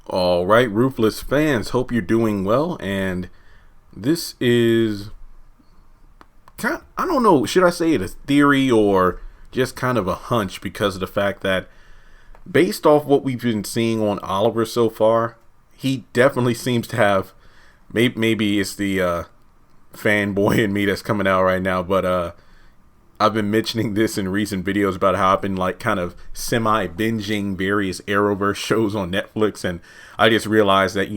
All right, Ruthless fans, hope you're doing well. And this is I don't know, should I say it a theory or just kind of a hunch because of the fact that based off what we've been seeing on Oliver so far, he definitely seems to have, maybe it's the fanboy in me that's coming out right now, but I've been mentioning this in recent videos about how I've been like kind of semi binging various Arrowverse shows on Netflix, and I just realized that,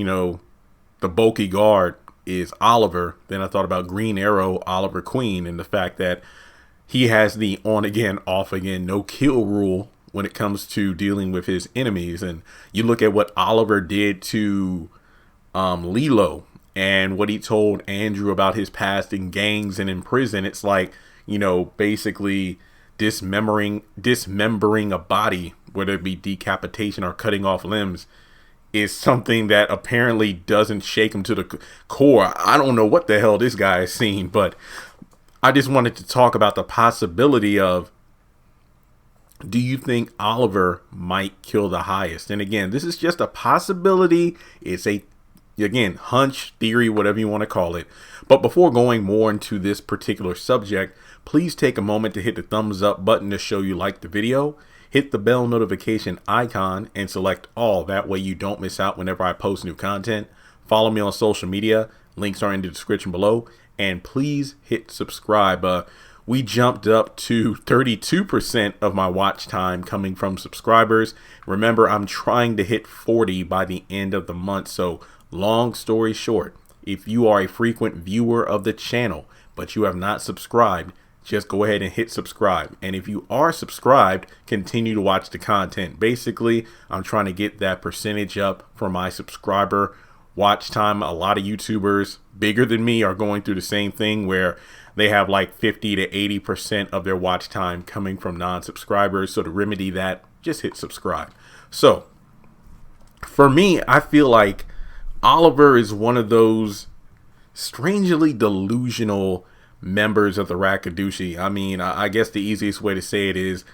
the bulky guard is Oliver. Then I thought about Green Arrow, Oliver Queen, and the fact that he has the on again, off again, no kill rule when it comes to dealing with his enemies. And you look at what Oliver did to Lilo and what he told Andrew about his past in gangs and in prison. It's like, basically dismembering a body, whether it be decapitation or cutting off limbs, is something that apparently doesn't shake him to the core. I don't know what the hell this guy has seen, but I just wanted to talk about the possibility of, do you think Oliver might kill the highest? And again, this is just a possibility. It's again, hunch, theory, whatever you want to call it. But before going more into this particular subject, please take a moment to hit the thumbs up button to show you like the video. Hit the bell notification icon and select all. That way you don't miss out whenever I post new content. Follow me on social media. Links are in the description below. And please hit subscribe. We jumped up to 32% of my watch time coming from subscribers. Remember, I'm trying to hit 40 by the end of the month. So long story short, if you are a frequent viewer of the channel, but you have not subscribed, just go ahead and hit subscribe. And if you are subscribed, continue to watch the content. Basically, I'm trying to get that percentage up for my subscriber watch time. A lot of YouTubers bigger than me are going through the same thing where they have like 50 to 80% of their watch time coming from non-subscribers. So to remedy that, just hit subscribe. So for me, I feel like Oliver is one of those strangely delusional members of the Rakadushi. I mean, I guess the easiest way to say it is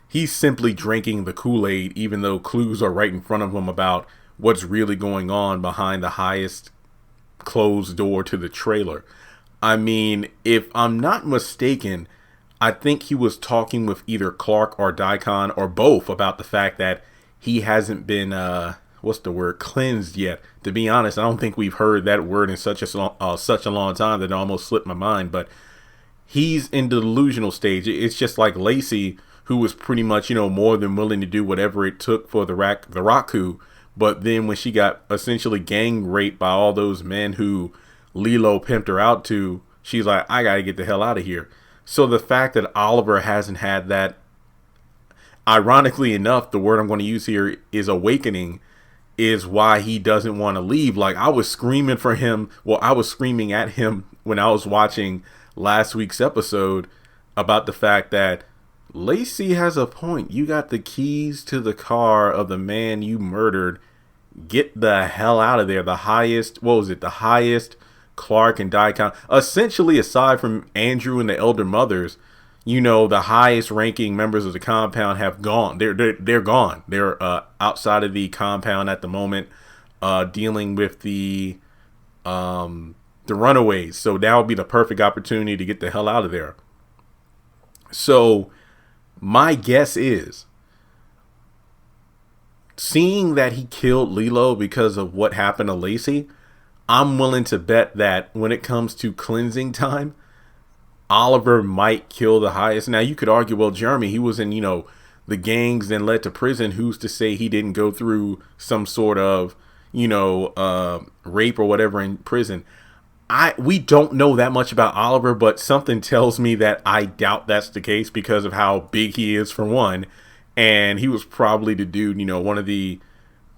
he's simply drinking the Kool-Aid, even though clues are right in front of him about what's really going on behind the highest closed door to the trailer. I mean, if I'm not mistaken, I think he was talking with either Clark or Daikon or both about the fact that he hasn't been cleansed yet. To be honest, I don't think we've heard that word in such a long time that it almost slipped my mind. But he's in the delusional stage. It's just like Lacey, who was pretty much, more than willing to do whatever it took for the Raku. But then when she got essentially gang raped by all those men who Lilo pimped her out to, she's like, I gotta get the hell out of here. So the fact that Oliver hasn't had that, ironically enough, the word I'm going to use here is awakening, is why he doesn't want to leave. Like, I was screaming for him. Well, I was screaming at him when I was watching last week's episode about the fact that Lacey has a point. You got the keys to the car of the man you murdered. Get the hell out of there. The highest Clark and Daikon, essentially aside from Andrew and the elder mothers, the highest ranking members of the compound have gone. They're gone. They're outside of the compound at the moment, dealing with the runaways. So that would be the perfect opportunity to get the hell out of there. So my guess is, seeing that he killed Lilo because of what happened to Lacey, I'm willing to bet that when it comes to cleansing time, Oliver might kill the highest. Now, you could argue, well, Jeremy, he was in, the gangs and led to prison. Who's to say he didn't go through some sort of, rape or whatever in prison? We don't know that much about Oliver, but something tells me that I doubt that's the case because of how big he is, for one. And he was probably the dude, one of the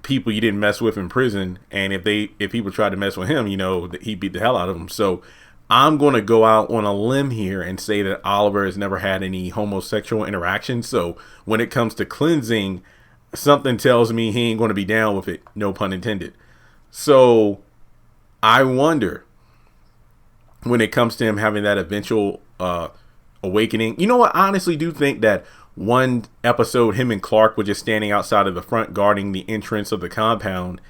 people you didn't mess with in prison. And if people tried to mess with him, he beat the hell out of them. So I'm going to go out on a limb here and say that Oliver has never had any homosexual interaction. So when it comes to cleansing, something tells me he ain't going to be down with it. No pun intended. So I wonder, when it comes to him having that eventual awakening. You know what? I honestly do think that one episode, him and Clark were just standing outside of the front guarding the entrance of the compound.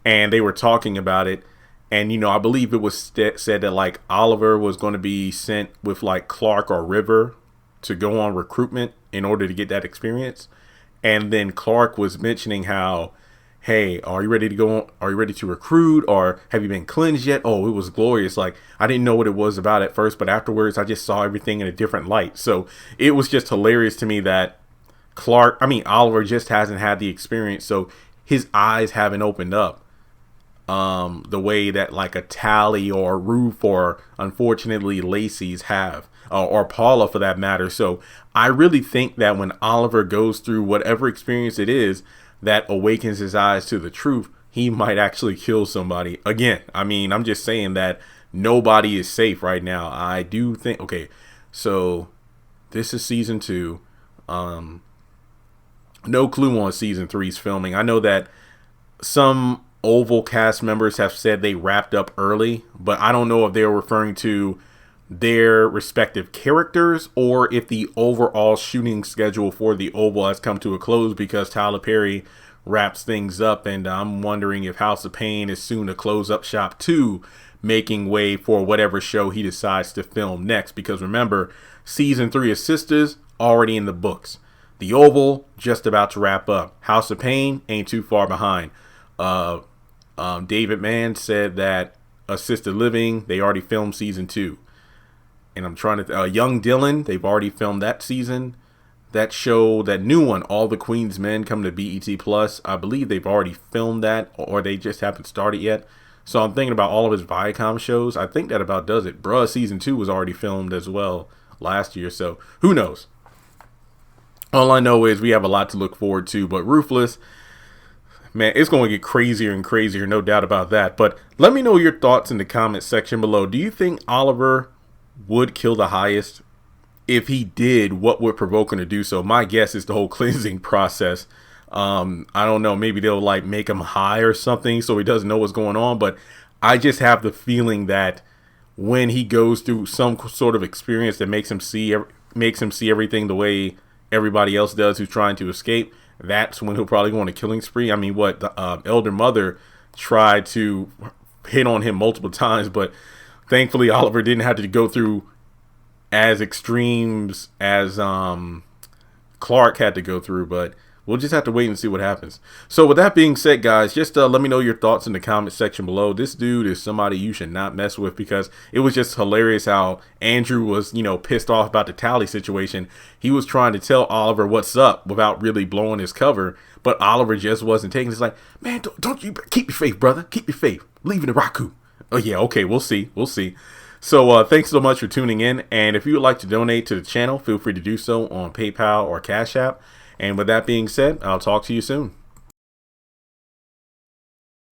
and they were talking about it. And, I believe it was said that like Oliver was going to be sent with like Clark or River to go on recruitment in order to get that experience. And then Clark was mentioning how, hey, are you ready to go? Are you ready to recruit, or have you been cleansed yet? Oh, it was glorious. Like, I didn't know what it was about at first, but afterwards I just saw everything in a different light. So it was just hilarious to me that Oliver just hasn't had the experience. So his eyes haven't opened up the way that like a Tally or Ruth or unfortunately Lacey's have, or Paula for that matter. So I really think that when Oliver goes through whatever experience it is that awakens his eyes to the truth, he might actually kill somebody. Again, I'm just saying that nobody is safe right now. I do think, okay, so this is season 2. No clue on season 3's filming. I know that some Oval cast members have said they wrapped up early, but I don't know if they're referring to their respective characters or if the overall shooting schedule for the Oval has come to a close because Tyler Perry wraps things up. And I'm wondering if House of Pain is soon to close up shop too, making way for whatever show he decides to film next. Because remember, season 3 of Sisters already in the books. The Oval just about to wrap up. House of Pain ain't too far behind. David Mann said that Assisted Living, they already filmed season 2. And I'm trying to, Young Dylan, they've already filmed that season. That show, that new one, All the Queen's Men, come to BET Plus. I believe they've already filmed that, or they just haven't started yet. So I'm thinking about all of his Viacom shows. I think that about does it. Bruh, season 2 was already filmed as well last year. So who knows? All I know is we have a lot to look forward to. But Ruthless, man, it's going to get crazier and crazier, no doubt about that. But let me know your thoughts in the comment section below. Do you think Oliver would kill the highest? If he did, what would provoke him to do so? My guess is the whole cleansing process. I don't know. Maybe they'll like make him high or something so he doesn't know what's going on. But I just have the feeling that when he goes through some sort of experience that makes him see everything the way everybody else does who's trying to escape, that's when he'll probably go on a killing spree. I mean, what the elder mother tried to hit on him multiple times, but thankfully Oliver didn't have to go through as extremes as Clark had to go through. But we'll just have to wait and see what happens. So with that being said, guys, just let me know your thoughts in the comment section below. This dude is somebody you should not mess with, because it was just hilarious how Andrew was, pissed off about the Tally situation. He was trying to tell Oliver what's up without really blowing his cover, but Oliver just wasn't taking it. It's like, man, don't you keep your faith, brother. Keep your faith. Leave it in Raku. Oh yeah, okay, we'll see. So thanks so much for tuning in. And if you would like to donate to the channel, feel free to do so on PayPal or Cash App. And with that being said, I'll talk to you soon.